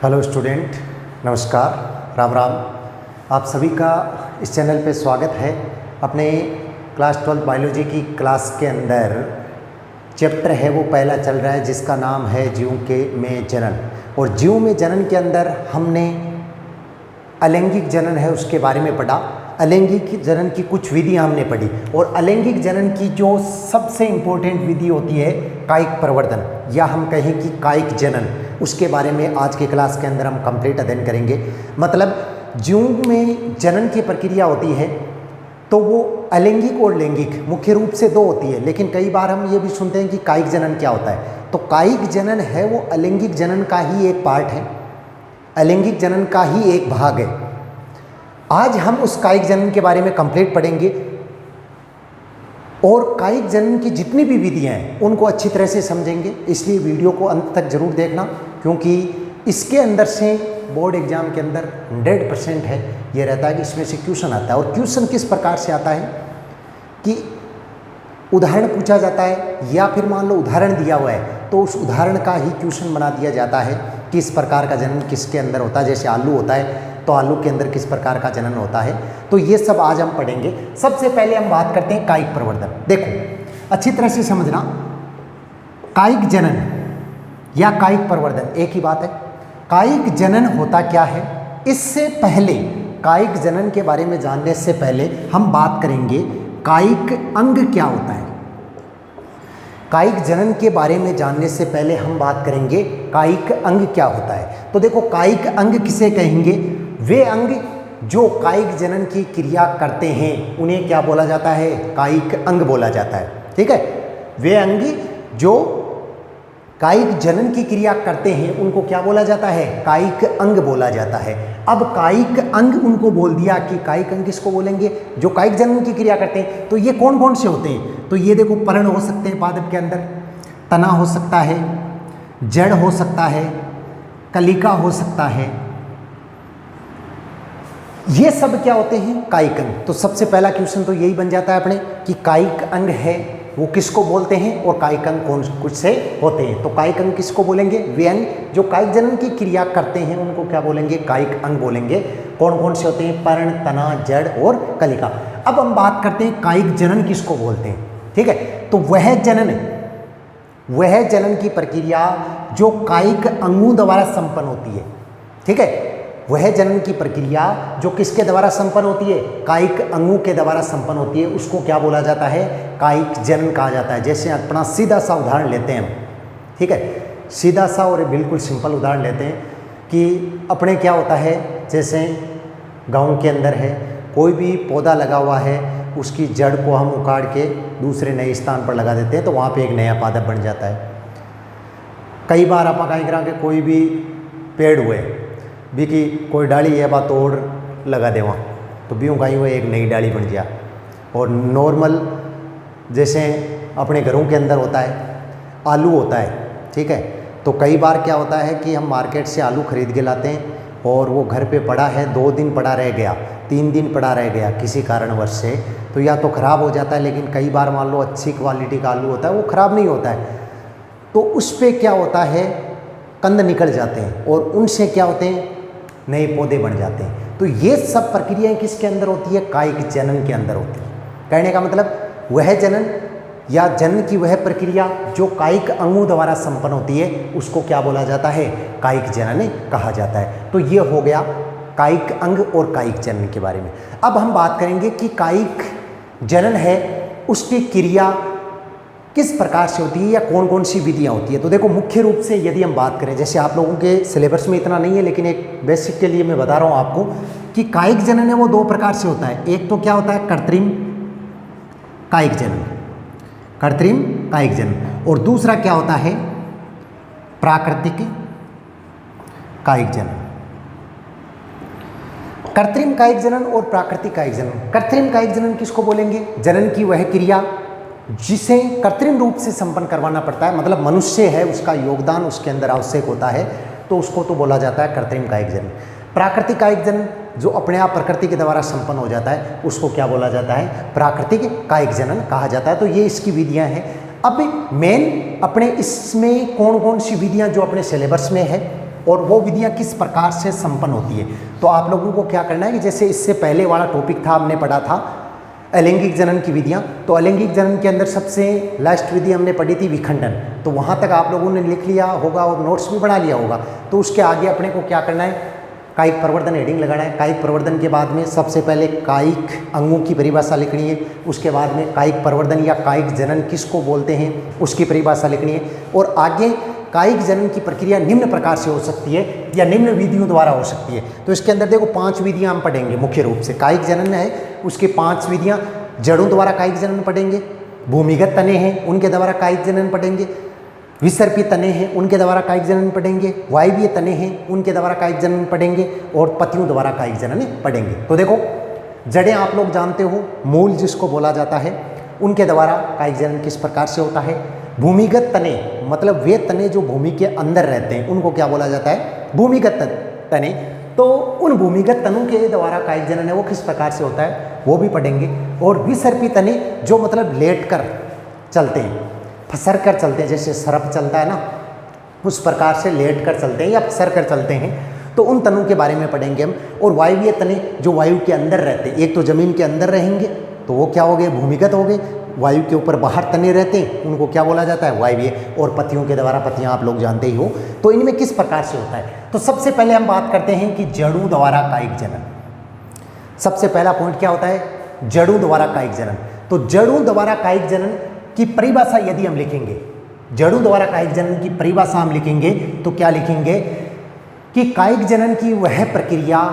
Hello student, नमस्कार, राम राम। आप सभी का इस चैनल पे स्वागत है। अपने क्लास 12 बायोलॉजी की क्लास के अंदर चैप्टर है वो पहला चल रहा है जिसका नाम है जीव में जनन। और जीव में जनन के अंदर हमने अलैंगिक जनन है उसके बारे में पढ़ा। अलैंगिक जनन की कुछ विधियां हमने पढ़ी और अलैंगिक जनन की जो सबसे इम्पोर्टेंट विधि होती है कायिक प्रवर्धन या हम कहें कि कायिक जनन, उसके बारे में आज के क्लास के अंदर हम कंप्लीट अध्ययन करेंगे। मतलब जीव में जनन की प्रक्रिया होती है तो वो अलैंगिक और लैंगिक मुख्य रूप से दो होती है, लेकिन कई बार हम ये भी सुनते हैं कि कायिक जनन क्या होता है। तो कायिक जनन है वो अलैंगिक जनन का ही एक पार्ट है, अलैंगिक जनन का ही एक भाग है। आज हम उस कायिक जनन के बारे में कंप्लीट पढ़ेंगे और कायिक जनन की जितनी भी विधियां हैं उनको अच्छी तरह से समझेंगे। इसलिए वीडियो को अंत तक जरूर देखना, क्योंकि इसके अंदर से बोर्ड एग्जाम के अंदर 100% है ये रहता है कि इसमें से क्वेश्चन आता है। और क्वेश्चन किस प्रकार से आता है कि उदाहरण पूछा जाता है या फिर मान लो उदाहरण दिया हुआ है तो उस उदाहरण का ही क्वेश्चन बना दिया जाता है कि इस प्रकार का जनन किसके अंदर होता है। जैसे आलू होता है तो आलू के अंदर किस प्रकार का जनन होता है, तो ये सब आज हम पढ़ेंगे। सबसे पहले हम बात करते हैं कायिक प्रवर्धन। देखो अच्छी तरह से समझना, कायिक जनन या कायिक प्रवर्धन एक ही बात है। कायिक जनन होता क्या है, इससे पहले कायिक जनन के बारे में जानने से पहले हम बात करेंगे कायिक अंग क्या होता है। कायिक जनन के बारे में जानने से पहले हम बात करेंगे कायिक अंग क्या होता है। तो देखो कायिक अंग किसे कहेंगे, वे अंग जो कायिक जनन की क्रिया करते हैं उन्हें क्या बोला जाता है, कायिक अंग बोला जाता है। ठीक है, वे अंग जो कायिक जनन की क्रिया करते हैं उनको क्या बोला जाता है, कायिक अंग बोला जाता है। अब कायिक अंग उनको बोल दिया कि कायिक अंग किसको बोलेंगे, जो कायिक जनन की क्रिया करते हैं। तो ये कौन कौन से होते हैं, तो ये देखो पर्ण हो सकते हैं पादप के अंदर, तना हो सकता है, जड़ हो सकता है, कलिका हो सकता है, ये सब क्या होते हैं, कायिक अंग। तो सबसे पहला क्वेश्चन तो यही बन जाता है अपने कि कायिक अंग है वो किसको बोलते हैं और कायिक अंग कौन कुछ से होते हैं। तो कायिक अंग किसको बोलेंगे, वे अंग जो कायिक जनन की क्रिया करते हैं उनको क्या बोलेंगे, कायिक अंग बोलेंगे। कौन कौन से होते हैं, पर्ण, तना, जड़ और कलिका। अब हम बात करते हैं कायिक जनन किसको बोलते हैं। ठीक है, तो वह जनन की प्रक्रिया जो कायिक अंगों द्वारा संपन्न होती है। ठीक है, वह जनन की प्रक्रिया जो किसके द्वारा संपन्न होती है, कायिक अंगों के द्वारा संपन्न होती है, उसको क्या बोला जाता है, कायिक जनन कहा जाता है। जैसे अपना सीधा सा उदाहरण लेते हैं हम। ठीक है, सीधा सा और बिल्कुल सिंपल उदाहरण लेते हैं कि अपने क्या होता है, जैसे गांव के अंदर है कोई भी पौधा लगा हुआ है, उसकी जड़ को हम उखाड़ के दूसरे नए स्थान पर लगा देते हैं तो वहाँ पे एक नया पादप बन जाता है। कई बार आप कहीं करा के कोई भी पेड़ हुए भी कि कोई डाली है बात तोड़ लगा दे वहाँ, तो भी कहीं हुए एक नई डाली बन गया। और नॉर्मल जैसे अपने घरों के अंदर होता है, आलू होता है। ठीक है, तो कई बार क्या होता है कि हम मार्केट से आलू खरीद के लाते हैं और वो घर पे पड़ा है, 2 दिन पड़ा रह गया, 3 दिन पड़ा रह गया किसी कारणवश से, तो या तो ख़राब हो जाता है। लेकिन कई बार मान लो अच्छी क्वालिटी का आलू होता है वो ख़राब नहीं होता है, तो उस पर क्या होता है, कंद निकल जाते हैं और उनसे क्या होते हैं, नए पौधे बन जाते हैं। तो ये सब प्रक्रियाएं किसके अंदर होती है, कायिक जनन के अंदर होती है। कहने का मतलब वह जनन या जनन की वह प्रक्रिया जो कायिक अंगों द्वारा संपन्न होती है उसको क्या बोला जाता है, कायिक जनन कहा जाता है। तो ये हो गया कायिक अंग और कायिक जनन के बारे में। अब हम बात करेंगे कि कायिक जनन है उसकी क्रिया किस प्रकार से होती है या कौन कौन सी विधियां होती है। तो देखो मुख्य रूप से यदि हम बात करें, जैसे आप लोगों के सिलेबस में इतना नहीं है लेकिन एक बेसिक के लिए मैं बता रहा हूं आपको कि कायिक जनन है वो 2 प्रकार से होता है। एक तो क्या होता है, कृत्रिम कायिक जनन, कृत्रिम कायिक जनन, और दूसरा क्या होता है, प्राकृतिक कायिक जनन। कृत्रिम कायिक जनन और प्राकृतिक कायिक जनन। कृत्रिम कायिक जनन किसको बोलेंगे, जनन की वह क्रिया जिसे कृत्रिम रूप से संपन्न करवाना पड़ता है, मतलब मनुष्य है उसका योगदान उसके अंदर आवश्यक होता है, तो उसको तो बोला जाता है कृत्रिम कायिक जनन। प्राकृतिक कायिक जनन जो अपने आप प्रकृति के द्वारा संपन्न हो जाता है उसको क्या बोला जाता है, प्राकृतिक कायिक जनन कहा जाता है। तो ये इसकी विधियां हैं। अब मेन अपने इसमें कौन कौन सी विधियां जो अपने सिलेबस में है और वो विधियाँ किस प्रकार से संपन्न होती है। तो आप लोगों को क्या करना है कि जैसे इससे पहले वाला टॉपिक था, हमने पढ़ा था अलैंगिक जनन की विधियाँ। तो अलैंगिक जनन के अंदर सबसे लास्ट विधि हमने पढ़ी थी विखंडन। तो वहाँ तक आप लोगों ने लिख लिया होगा और नोट्स भी बना लिया होगा। तो उसके आगे अपने को क्या करना है, कायिक प्रवर्धन हेडिंग लगाना है। कायिक प्रवर्धन के बाद में सबसे पहले कायिक अंगों की परिभाषा लिखनी है। उसके बाद में कायिक प्रवर्धन या कायिक जनन किसको बोलते हैं उसकी परिभाषा लिखनी है। और आगे कायिक जनन की प्रक्रिया निम्न प्रकार से हो सकती है या निम्न विधियों द्वारा हो सकती है। तो इसके अंदर देखो 5 विधियां हम पढ़ेंगे मुख्य रूप से। कायिक जनन है उसके 5 विधियां, जड़ों द्वारा कायिक जनन पढ़ेंगे, भूमिगत तने हैं उनके द्वारा कायिक जनन पढ़ेंगे, विसर्पी तने हैं उनके द्वारा कायिक जनन पढ़ेंगे, वायवीय तने हैं उनके द्वारा कायिक जनन पढ़ेंगे और पतियों द्वारा कायिक जनन पढ़ेंगे। तो देखो जड़ें आप लोग जानते हो, मूल जिसको बोला जाता है, उनके द्वारा कायिक जनन किस प्रकार से होता है। भूमिगत तने मतलब वे तने जो भूमि के अंदर रहते हैं उनको क्या बोला जाता है, भूमिगत तने। तो उन भूमिगत तनों के द्वारा कायिक जनन है वो किस प्रकार से होता है वो भी पढ़ेंगे। और विसर्पी तने जो मतलब लेट कर चलते हैं, फसर कर चलते हैं, जैसे सर्प चलता है ना उस प्रकार से लेट कर चलते हैं या फसर कर चलते हैं, तो उन तनों के बारे में पढ़ेंगे हम। और वायवीय तने जो वायु के अंदर रहते हैं, एक तो जमीन के अंदर रहेंगे तो वो क्या हो गए, भूमिगत हो गए। वायु के ऊपर बाहर तने रहते हैं उनको क्या बोला जाता है, वायवीय। और पतियों के द्वारा, पतियाँ आप लोग जानते ही हो। तो इनमें किस प्रकार से होता है, तो सबसे पहले हम बात करते हैं कि जड़ों द्वारा कायिक जनन। सबसे पहला पॉइंट क्या होता है, जड़ों द्वारा कायिक जनन। तो जड़ों द्वारा कायिक जनन की परिभाषा यदि हम लिखेंगे, जड़ों द्वारा कायिक जनन की परिभाषा हम लिखेंगे तो क्या लिखेंगे कि कायिक जनन की वह प्रक्रिया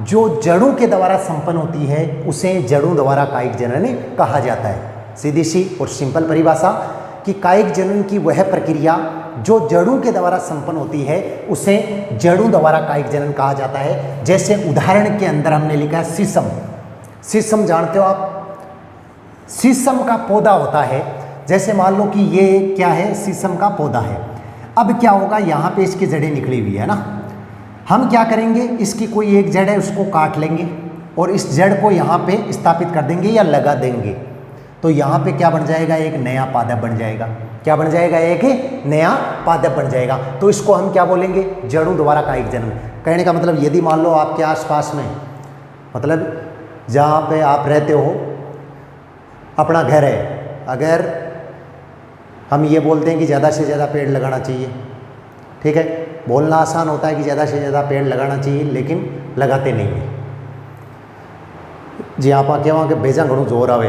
जो जड़ों के द्वारा संपन्न होती है उसे जड़ों द्वारा कायिक जनन कहा जाता है। सीधी सी और सिंपल परिभाषा कि कायिक जनन की वह प्रक्रिया जो जड़ों के द्वारा संपन्न होती है उसे जड़ों द्वारा कायिक जनन कहा जाता है। जैसे उदाहरण के अंदर हमने लिखा है शीशम। शीशम जानते हो आप, शीशम का पौधा होता है। जैसे मान लो कि ये क्या है, शीशम का पौधा है। अब क्या होगा, यहाँ पे इसकी जड़ें निकली हुई है ना, हम क्या करेंगे, इसकी कोई एक जड़ है उसको काट लेंगे और इस जड़ को यहाँ पे स्थापित कर देंगे या लगा देंगे। तो यहाँ पे क्या बन जाएगा, एक नया पादप बन जाएगा। क्या बन जाएगा, एक नया पादप बन जाएगा। तो इसको हम क्या बोलेंगे, जड़ों द्वारा कायिक जनन। कहने का मतलब यदि मान लो आपके आसपास में, मतलब जहाँ पे आप रहते हो अपना घर है, अगर हम ये बोलते हैं कि ज़्यादा से ज़्यादा पेड़ लगाना चाहिए, ठीक है, बोलना आसान होता है कि ज़्यादा से ज़्यादा पेड़ लगाना चाहिए, लेकिन लगाते नहीं है जी। आप आके वहाँ के बेजा घणो जोर आवे,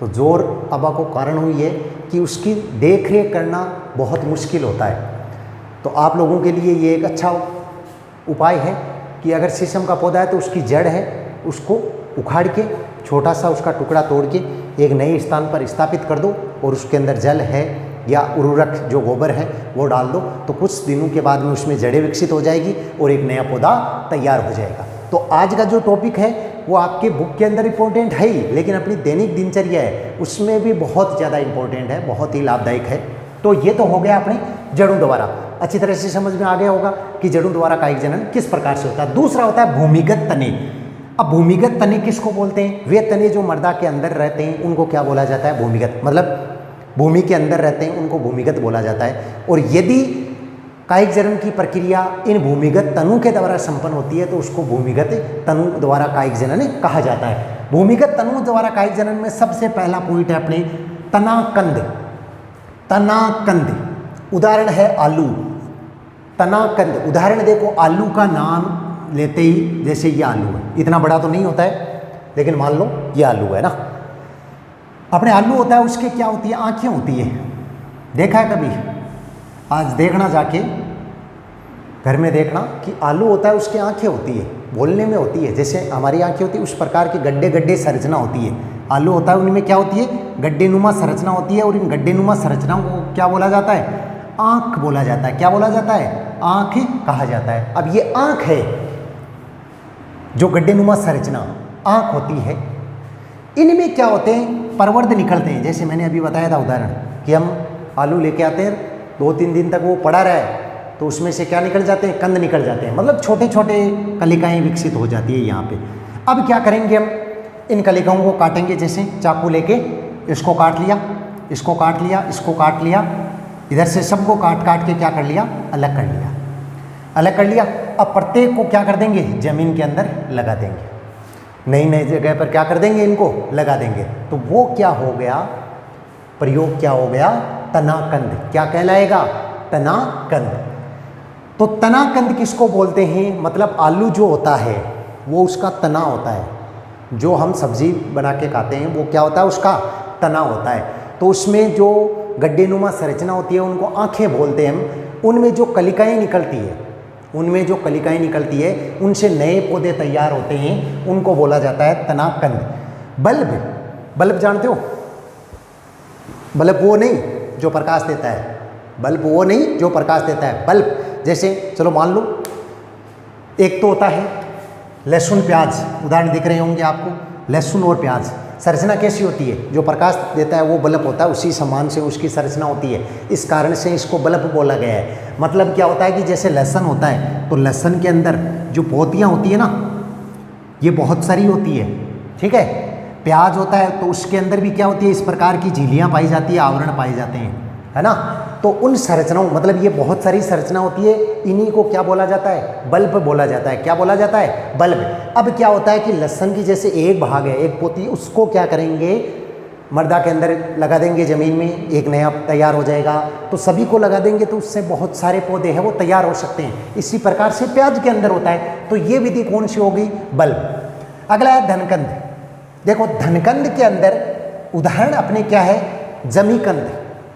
तो जोर आबा को कारण हुई है कि उसकी देख रेख करना बहुत मुश्किल होता है। तो आप लोगों के लिए ये एक अच्छा उपाय है कि अगर शीशम का पौधा है तो उसकी जड़ है उसको उखाड़ के छोटा सा उसका टुकड़ा तोड़ के एक नए स्थान पर स्थापित कर दो और उसके अंदर जल है या उर्वरक जो गोबर है वो डाल दो। तो कुछ दिनों के बाद में उसमें जड़ें विकसित हो जाएगी और एक नया पौधा तैयार हो जाएगा। तो आज का जो टॉपिक है वो आपके बुक के अंदर इम्पोर्टेंट है ही, लेकिन अपनी दैनिक दिनचर्या है उसमें भी बहुत ज़्यादा इम्पोर्टेंट है, बहुत ही लाभदायक है। तो ये तो हो गया अपने जड़ों द्वारा, अच्छी तरह से समझ में आ गया होगा कि जड़ों द्वारा कायिक जनन किस प्रकार से होता है। दूसरा होता है भूमिगत तने। अब भूमिगत तने किसको बोलते हैं, वे तने जो मृदा के अंदर रहते हैं उनको क्या बोला जाता है, भूमिगत। मतलब भूमि के अंदर रहते हैं उनको भूमिगत बोला जाता है। और यदि कायिक जनन की प्रक्रिया इन भूमिगत तनु के द्वारा संपन्न होती है तो उसको भूमिगत तनु द्वारा कायिक जनन कहा जाता है। भूमिगत तनु द्वारा कायिक जनन में सबसे पहला पॉइंट है अपने तनाकंद। तनाकंद उदाहरण है आलू। तनाकंद उदाहरण देखो, आलू का नाम लेते ही जैसे ये आलू है, इतना बड़ा तो नहीं होता है लेकिन मान लो ये आलू है ना, अपने आलू होता है उसके क्या होती है, आँखें होती है। देखा है कभी, आज देखना जाके घर में देखना कि आलू होता है उसकी आंखें होती है, बोलने में होती है जैसे हमारी आंखें होती है, उस प्रकार की गड्ढे गड्ढे संरचना होती है। आलू होता है उनमें क्या होती है, गड्ढे नुमा संरचना होती है और इन गड्ढे नुमा संरचनाओं को क्या बोला जाता है, आँख बोला जाता है। क्या बोला जाता है, आँख कहा जाता है। अब ये आँख है जो गड्ढे नुमा संरचना आँख होती है, इनमें क्या होते हैं, प्रवर्ध निकलते हैं। जैसे मैंने अभी बताया था उदाहरण कि हम आलू लेके आते हैं, 2-3 दिन तक वो पड़ा रहे तो उसमें से क्या निकल जाते हैं, कंद निकल जाते हैं, मतलब छोटे छोटे कलिकाएं विकसित हो जाती है यहाँ पे। अब क्या करेंगे, हम इन कलिकाओं को काटेंगे। जैसे चाकू लेके इसको काट लिया, इसको काट लिया, इसको काट लिया, इधर से सबको काट काट के क्या कर लिया, अलग कर लिया। अलग कर लिया। अब प्रत्येक को क्या कर देंगे, जमीन के अंदर लगा देंगे, नई नई जगह पर क्या कर देंगे, इनको लगा देंगे। तो वो क्या हो गया, प्रयोग क्या हो गया, तनाकंद। क्या कहलाएगा, तनाकंद। तो तनाकंद किसको बोलते हैं, मतलब आलू जो होता है वो उसका तना होता है, जो हम सब्जी बना के खाते हैं वो क्या होता है, उसका तना होता है। तो उसमें जो गड्ढेनुमा संरचना होती है उनको आँखें बोलते हैं हम। उनमें जो कलिकाएँ निकलती है, उनमें जो कलिकाएँ निकलती है उनसे नए पौधे तैयार होते हैं, उनको बोला जाता है तनाकंद। बल्ब, बल्ब जानते हो, बल्ब वो नहीं जो प्रकाश देता है, बल्ब वो नहीं जो प्रकाश देता है। बल्ब जैसे चलो मान लो एक तो होता है लहसुन प्याज, उदाहरण दिख रहे होंगे आपको, लहसुन और प्याज संरचना कैसी होती है, जो प्रकाश देता है वो बल्ब होता है, उसी समान से उसकी संरचना होती है, इस कारण से इसको बल्ब बोला गया है। मतलब क्या होता है कि जैसे लहसुन होता है तो लहसुन के अंदर जो पोतियाँ होती है ना ये बहुत सारी होती है, ठीक है। प्याज होता है तो उसके अंदर भी क्या होती है, इस प्रकार की झिल्लियाँ पाई जाती है, आवरण पाए जाते हैं, है ना। तो उन संरचनाओं, मतलब ये बहुत सारी संरचना होती है, इन्हीं को क्या बोला जाता है, बल्ब बोला जाता है। क्या बोला जाता है, बल्ब। अब क्या होता है कि लहसुन की जैसे एक भाग है, एक पोती, उसको क्या करेंगे, मर्दा के अंदर लगा देंगे ज़मीन में, एक नया तैयार हो जाएगा। तो सभी को लगा देंगे तो उससे बहुत सारे पौधे हैं वो तैयार हो सकते हैं। इसी प्रकार से प्याज के अंदर होता है। तो ये विधि कौन सी हो गई, बल्ब। अगला है धनकंद। देखो धनकंद के अंदर उदाहरण अपने क्या है, जमीकंद।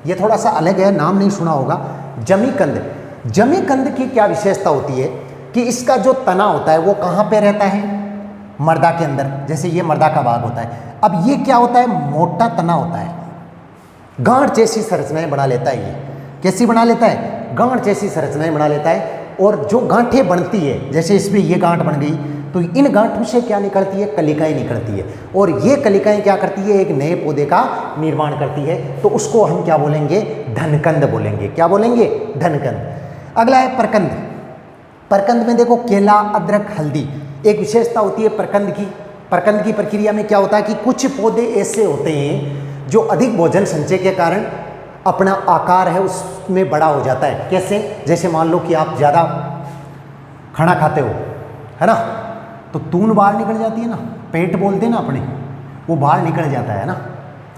ये थोड़ा सा अलग है, नाम नहीं सुना होगा, जमीकंद। जमीकंद की क्या विशेषता होती है कि इसका जो तना होता है वो कहाँ पे रहता है, मर्दा के अंदर। जैसे ये मर्दा का भाग होता है। अब ये क्या होता है, मोटा तना होता है, गांठ जैसी संरचनाएं बना लेता है। ये कैसी बना लेता है, गांठ जैसी संरचनाएं बना लेता है। और जो गांठें बनती है, जैसे इसमें ये गांठ बन गई तो इन गांठों से क्या निकलती है, कलिकाएं निकलती है। और ये कलिकाएं क्या करती है, एक नए पौधे का निर्माण करती है। तो उसको हम क्या बोलेंगे, धनकंद बोलेंगे। क्या बोलेंगे, धनकंद। अगला है परकंद। परकंद में देखो केला, अदरक, हल्दी। एक विशेषता होती है परकंद की। परकंद की प्रक्रिया में क्या होता है कि कुछ पौधे ऐसे होते हैं जो अधिक भोजन संचय के कारण अपना आकार है उसमें बड़ा हो जाता है। कैसे, जैसे मान लो कि आप ज़्यादा खाना खाते हो, है ना, तो तून बाहर निकल जाती है ना, पेट बोलते हैं ना अपने, वो बाहर निकल जाता है ना,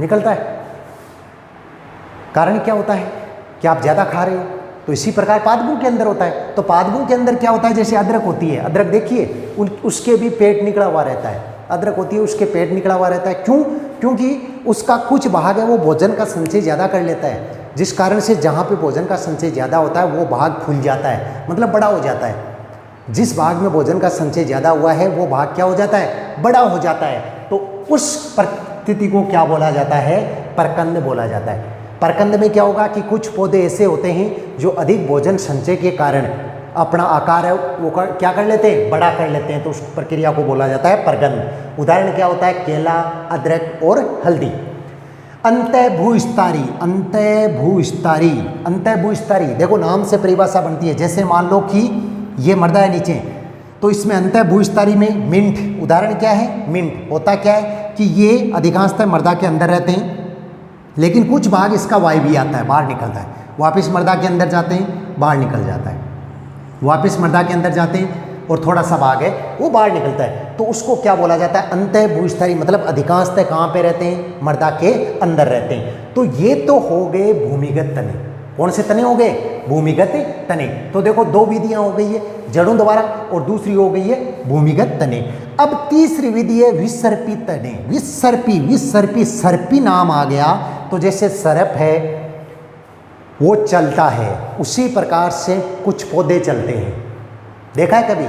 निकलता है। कारण क्या होता है कि आप ज़्यादा खा रहे हो। तो इसी प्रकार पादपों के अंदर होता है। तो पादपों के अंदर क्या होता है, जैसे अदरक होती है, अदरक देखिए उसके भी पेट निकला हुआ रहता है। अदरक होती है उसके पेट निकला हुआ रहता है। क्यों, क्योंकि उसका कुछ भाग है वो भोजन का संचय ज़्यादा कर लेता है, जिस कारण से जहाँ पे भोजन का संचय ज़्यादा होता है वो भाग फूल जाता है, मतलब बड़ा हो जाता है। जिस भाग में भोजन का संचय ज़्यादा हुआ है वो भाग क्या हो जाता है, बड़ा हो जाता है। तो उस परिस्थिति को क्या बोला जाता है, परकंद बोला जाता है। परकंद में क्या होगा कि कुछ पौधे ऐसे होते हैं जो अधिक भोजन संचय के कारण अपना आकार है वो क्या कर लेते हैं, बड़ा कर लेते हैं। तो उस प्रक्रिया को बोला जाता है परकंद। उदाहरण क्या होता है, केला, अदरक और हल्दी। अंतःभूस्तारी, अंतःभूस्तारी, अंतःभूस्तारी देखो नाम से परिभाषा बनती है। जैसे मान लो कि ये मर्दा है नीचे, तो इसमें अंतःभूस्तारी में मिंट, उदाहरण क्या है, मिंट। होता क्या है कि ये अधिकांशतः मर्दा के अंदर रहते हैं, लेकिन कुछ भाग इसका वायवीय आता है, बाहर निकलता है, वापस मर्दा के अंदर जाते हैं, बाहर निकल जाता है, वापस मर्दा के अंदर जाते हैं और थोड़ा सा भाग है वो बाहर निकलता है। तो उसको क्या बोला जाता है, अंतःभूस्तारी। मतलब अधिकांशतः कहाँ पे रहते हैं, मर्दा के अंदर रहते हैं। तो ये तो हो गए भूमिगत तने। कौन से तने हो गए, भूमिगत तने। तो देखो दो विधियां हो गई है, जड़ों द्वारा, और दूसरी हो गई है भूमिगत तने। अब तीसरी विधि है विसर्पी तने। विसर्पी, विसर्पी, सर्पी नाम आ गया तो जैसे सर्प है वो चलता है, उसी प्रकार से कुछ पौधे चलते हैं। देखा है कभी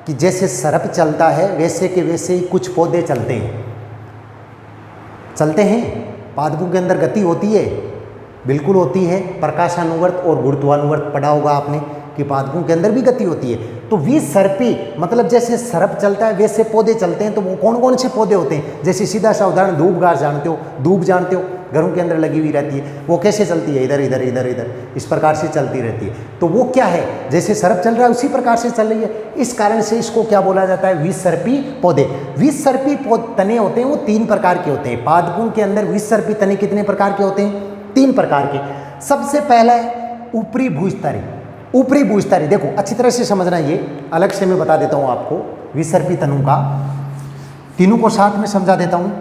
कि जैसे सर्प चलता है वैसे के वैसे ही कुछ पौधे चलते हैं, चलते हैं। पादपों के अंदर गति होती है, बिल्कुल होती है। प्रकाशानुवर्त और गुरुत्वानुवर्त पढ़ा होगा आपने कि पादपों के अंदर भी गति होती है। तो विसर्पी मतलब जैसे सर्प चलता है वैसे पौधे चलते हैं। तो वो कौन कौन से पौधे होते हैं, जैसे सीधा सा उदाहरण दूब घास जानते हो, दूब जानते हो, घरों के अंदर लगी हुई रहती है। वो कैसे चलती है, इधर इधर इधर इधर इस प्रकार से चलती रहती है। तो वो क्या है, जैसे सर्प चल रहा है उसी प्रकार से चल रही है। इस कारण से इसको क्या बोला जाता है, विसर्पी पौधे। विसर्पी तने होते हैं वो 3 प्रकार के होते हैं। पादपों के अंदर विसर्पी तने कितने प्रकार के होते हैं, 3 प्रकार के। सबसे पहला है ऊपरी भूस्तरी। ऊपरी भूस्तरी, देखो अच्छी तरह से समझना, ये अलग से मैं बता देता हूँ आपको विसर्पी तनु का, तीनों को साथ में समझा देता हूँ।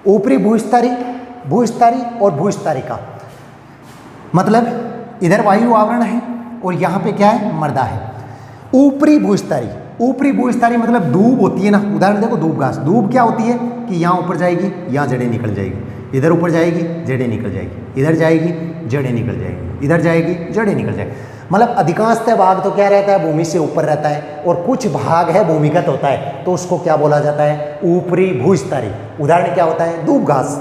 ऊपरी भूस्तरी, भूस्तरी और भूस्तरिका, मतलब इधर वायु आवरण है और यहाँ पे क्या है, मर्दा है। ऊपरी भूस्तरी, ऊपरी भूस्तरी मतलब दूब होती है ना, उदाहरण देखो दूब घास, दूब क्या होती है कि यहाँ ऊपर जाएगी, यहाँ जड़ें निकल जाएगी, इधर ऊपर जाएगी जड़ें निकल जाएगी, इधर जाएगी जड़ें निकल जाएगी, इधर जाएगी जड़ें निकल जाएगी। मतलब अधिकांशतः भाग तो क्या रहता है, भूमि से ऊपर रहता है, और कुछ भाग है भूमिगत होता है, तो उसको क्या बोला जाता है, ऊपरी भूस्तरी। उदाहरण क्या होता है, दूब घास।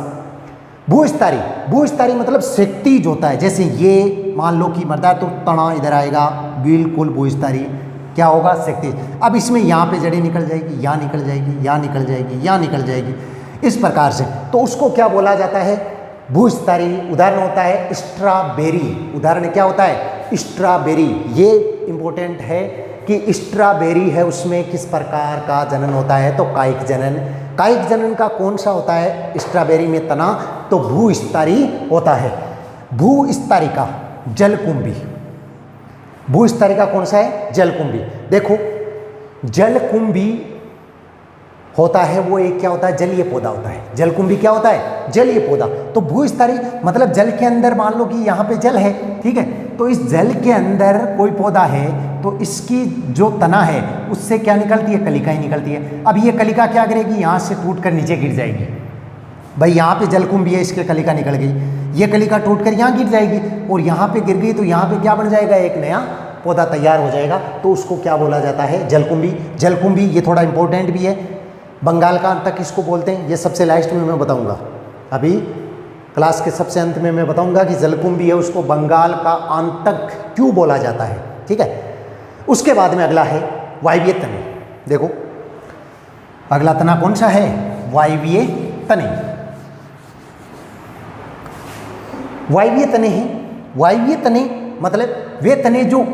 भूस्तरी, भूस्तरी मतलब क्षैतिज होता है, जैसे ये मान लो कि मर्दा तो तना इधर आएगा, बिल्कुल भूस्तरी क्या होगा, क्षैतिज। अब इसमें यहाँ पे जड़ें निकल जाएगी, यहाँ निकल जाएगी, यहाँ निकल जाएगी, यहाँ निकल जाएगी, इस प्रकार से, तो उसको क्या बोला जाता है, भूस्तरी। उदाहरण होता है स्ट्रॉबेरी, उदाहरण क्या होता है, स्ट्रॉबेरी। ये इंपॉर्टेंट है कि स्ट्रॉबेरी है, उसमें किस प्रकार का जनन होता है, तो कायिक जनन। कायिक जनन का कौन सा होता है स्ट्रॉबेरी में, तना, तो भूस्तरी होता है। भूस्तरिका जलकुंभी, भूस्तरिका कौन सा है, जलकुंभी। देखो जलकुंभी होता है वो एक क्या होता है, जलीय पौधा होता है। जलकुंभी क्या होता है, जलीय पौधा। तो भूस्तरी मतलब जल के अंदर, मान लो कि यहाँ पे जल है, ठीक है, तो इस जल के अंदर कोई पौधा है, तो इसकी जो तना है उससे क्या निकलती है, कलिकाएं निकलती है। अब ये कलिका क्या करेगी, यहाँ से टूट कर नीचे गिर जाएगी। भाई यहाँ पे जलकुंभी है, इसके कलिका निकल गई, ये कलिका टूट कर यहाँ गिर जाएगी, और यहाँ पे गिर गई तो यहाँ पे क्या बन जाएगा, एक नया पौधा तैयार हो जाएगा, तो उसको क्या बोला जाता है, जलकुंभी। जलकुंभी ये थोड़ा इंपॉर्टेंट भी है। बंगाल का अंतक किसको बोलते हैं, ये सबसे लास्ट में मैं बताऊंगा, अभी क्लास के सबसे अंत में मैं बताऊंगा कि जलकुंभी है उसको बंगाल का अंतक क्यों बोला जाता है, ठीक है। उसके बाद में अगला है वायवीय तने। देखो अगला तना कौन सा है, वायवीय तने। वायवीय तने हैं। वायवीय तने मतलब वे तने जो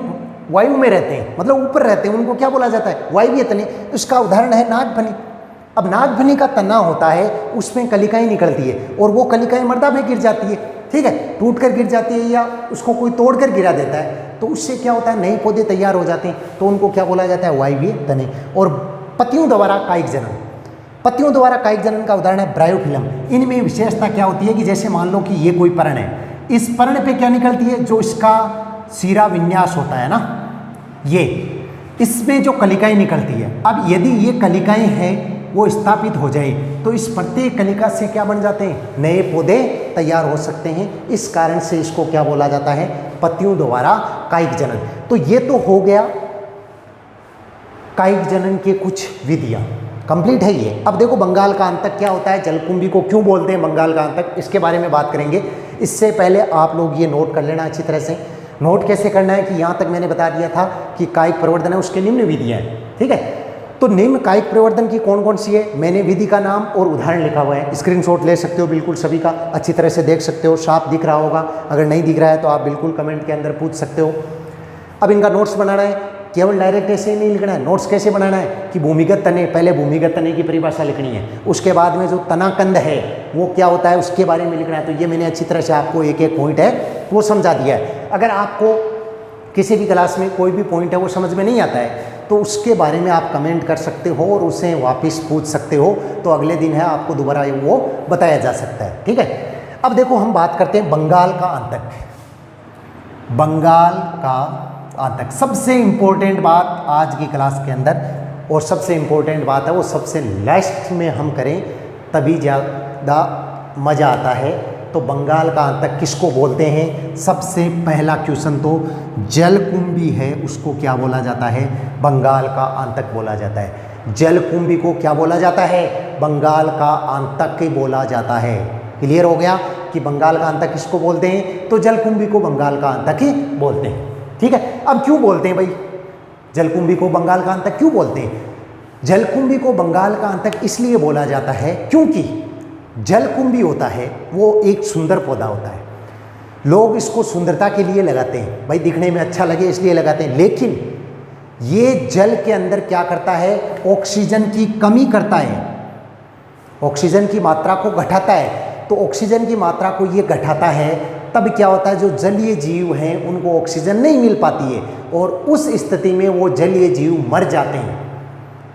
वायु में रहते हैं, मतलब ऊपर रहते हैं, उनको क्या बोला जाता है, वायवीय तने। उसका उदाहरण है नागफनी। अब नागफनी का तना होता है, उसमें कलिकाएं निकलती है, और वो कलिकाएं मर्दा में गिर जाती है, ठीक है, टूट कर गिर जाती है, या उसको कोई तोड़ कर गिरा देता है, तो उससे क्या होता है, नए पौधे तैयार हो जाते हैं, तो उनको क्या बोला जाता है, वायवीय तने। और पत्तियों द्वारा कायिक जनन, पत्तियों द्वारा कायिक जनन का उदाहरण है ब्रायोफिलम। इनमें विशेषता क्या होती है कि जैसे मान लो कि ये कोई पर्ण है, इस पर्ण पे क्या निकलती है, जो इसका सीरा विन्यास होता है ना, ये इसमें जो कलिकाएं निकलती है। अब यदि ये कलिकाएं हैं वो स्थापित हो जाए, तो इस प्रत्येक कलिका से क्या बन जाते हैं, नए पौधे तैयार हो सकते हैं। इस कारण से इसको क्या बोला जाता है, पत्तियों द्वारा कायिक जनन। तो ये तो हो गया कायिक जनन के कुछ विधियां, कंप्लीट है ये। अब देखो बंगाल का अंतक क्या होता है, जलकुंभी को क्यों बोलते हैं बंगाल का अंतक, इसके बारे में बात करेंगे। इससे पहले आप लोग ये नोट कर लेना अच्छी तरह से। नोट कैसे करना है कि यहाँ तक मैंने बता दिया था कि कायिक प्रवर्धन है, उसके निम्न विधियाँ हैं, ठीक है। तो निम्न कायिक प्रवर्धन की कौन कौन सी है, मैंने विधि का नाम और उदाहरण लिखा हुआ है, स्क्रीनशॉट ले सकते हो बिल्कुल सभी का, अच्छी तरह से देख सकते हो, साफ दिख रहा होगा। अगर नहीं दिख रहा है तो आप बिल्कुल कमेंट के अंदर पूछ सकते हो। अब इनका नोट्स बनाना है, केवल डायरेक्ट ऐसे ही नहीं लिखना है। नोट्स कैसे बनाना है कि भूमिगत तने, पहले भूमिगत तने की परिभाषा लिखनी है, उसके बाद में जो तनाकंद है वो क्या होता है उसके बारे में लिखना है। तो ये मैंने अच्छी तरह से आपको एक एक पॉइंट है वो समझा दिया है। अगर आपको किसी भी क्लास में कोई भी पॉइंट है वो समझ में नहीं आता है तो उसके बारे में आप कमेंट कर सकते हो और उसे वापस पूछ सकते हो, तो अगले दिन है आपको दोबारा वो बताया जा सकता है, ठीक है। अब देखो हम बात करते हैं बंगाल का अंतक। बंगाल का अंतक सबसे इम्पोर्टेंट बात आज की क्लास के अंदर, और सबसे इम्पोर्टेंट बात है वो सबसे लास्ट में हम करें तभी ज़्यादा मज़ा आता है। तो बंगाल का अंतक किसको बोलते हैं, सबसे पहला क्वेश्चन तो जलकुंभी है, उसको क्या बोला जाता है, बंगाल का अंतक बोला जाता है। जलकुंभी को क्या बोला जाता है, बंगाल का अंतक बोला जाता है। क्लियर हो गया कि बंगाल का अंतक किसको बोलते हैं, तो जलकुंभी को बंगाल का अंतक ही बोलते हैं, ठीक है। अब क्यों बोलते हैं भाई जलकुंभी को बंगाल का अंतक क्यों बोलते हैं, जलकुंभी को बंगाल का अंतक इसलिए बोला जाता है क्योंकि जलकुंभी होता है वो एक सुंदर पौधा होता है। लोग इसको सुंदरता के लिए लगाते हैं, भाई दिखने में अच्छा लगे इसलिए लगाते हैं, लेकिन ये जल के अंदर क्या करता है, ऑक्सीजन की कमी करता है, ऑक्सीजन की मात्रा को घटाता है। तो ऑक्सीजन की मात्रा को ये घटाता है तब क्या होता है, जो जलीय जीव हैं उनको ऑक्सीजन नहीं मिल पाती है और उस स्थिति में वो जलीय जीव मर जाते हैं।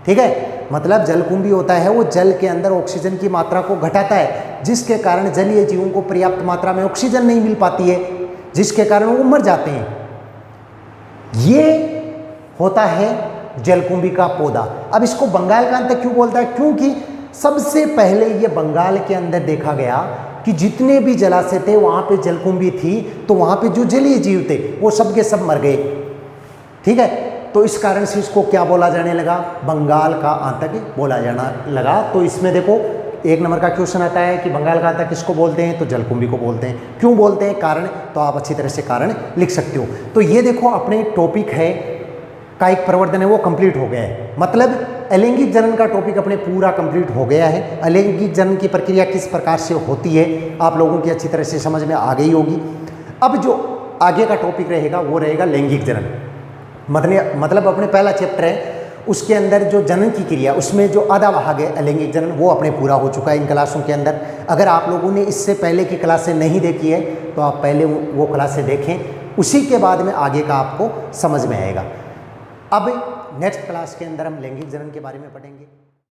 ठीक है, मतलब जलकुंभी होता है वो जल के अंदर ऑक्सीजन की मात्रा को घटाता है, जिसके कारण जलीय जीवों को पर्याप्त मात्रा में ऑक्सीजन नहीं मिल पाती है, जिसके कारण वो मर जाते हैं। ये होता है जलकुंभी का पौधा। अब इसको बंगाल का अंतर क्यों बोलता है, क्योंकि सबसे पहले ये बंगाल के अंदर देखा गया कि जितने भी जलाशय थे वहाँ पे जलकुंभी थी, तो वहाँ पे जो जलीय जीव थे वो सब के सब मर गए। ठीक है, तो इस कारण से इसको क्या बोला जाने लगा, बंगाल का आतंक बोला जाना लगा। तो इसमें देखो 1 नंबर का क्वेश्चन आता है कि बंगाल का आतंक किसको बोलते हैं, तो जलकुंभी को बोलते हैं। क्यों बोलते हैं, कारण, तो आप अच्छी तरह से कारण लिख सकते हो। तो ये देखो अपने टॉपिक है कायिक प्रवर्धन है वो कंप्लीट हो गया है, मतलब अलैंगिक जनन का टॉपिक अपने पूरा कंप्लीट हो गया है। अलैंगिक जनन की प्रक्रिया किस प्रकार से होती है आप लोगों की अच्छी तरह से समझ में आ गई होगी। अब जो आगे का टॉपिक रहेगा वो रहेगा लैंगिक जनन। मतलब अपने पहला चैप्टर है उसके अंदर जो जनन की क्रिया, उसमें जो आधा भाग है अलैंगिक जनन वो अपने पूरा हो चुका है इन क्लासों के अंदर। अगर आप लोगों ने इससे पहले की क्लासें नहीं देखी है तो आप पहले वो क्लासें देखें, उसी के बाद में आगे का आपको समझ में आएगा। अब नेक्स्ट क्लास के अंदर हम लैंगिक जनन के बारे में पढ़ेंगे।